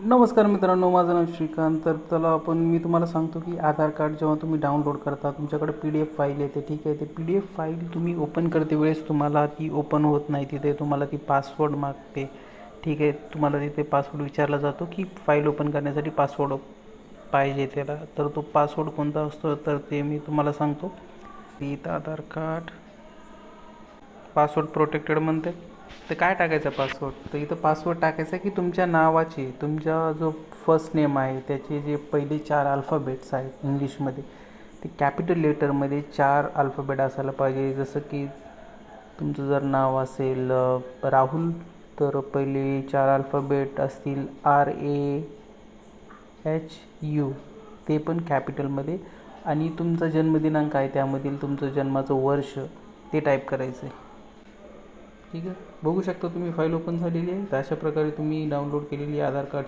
नमस्कार मित्रांनो, माझं नाव श्रीकांत. तर चला मी तुम्हाला सांगतो की आधार कार्ड जेव्हा तुम्ही डाउनलोड करता तुमच्याकडे PDF फाईल येते. ठीक आहे, ते PDF फाईल तुम्ही ओपन करते वेळेस तुम्हाला ती ओपन होत नाही. तिथे तुम्हाला ती पासवर्ड मागते. ठीक आहे, तुम्हाला तिथे पासवर्ड विचारला जातो की फाईल ओपन करण्यासाठी पासवर्ड पाहिजे त्याला. तर तो पासवर्ड कोणता असतो तर ते मी तुम्हाला सांगतो. इथं आधार कार्ड पासवर्ड प्रोटेक्टेड म्हणते. तर काय टाकायचं पासवर्ड, तर इथं पासवर्ड टाकायचा की तुमच्या नावाचे, तुमचा जो फर्स्ट नेम आहे त्याचे जे पहिले 4 अल्फाबेट्स आहेत इंग्लिशमध्ये ते कॅपिटल लेटरमध्ये 4 अल्फाबेट असायला पाहिजे. जसं की तुमचं जर नाव असेल राहुल तर पहिले 4 अल्फाबेट असतील RAHU, ते पण कॅपिटलमध्ये. आणि तुमचा जन्मदिनांक आहे त्यामधील तुमचं जन्माचं वर्ष ते टाईप करायचं आहे. ठीक आहे, बघू शकता तुम्ही फाईल ओपन झालेली आहे. तर अशा प्रकारे तुम्ही डाउनलोड केलेली आधार कार्ड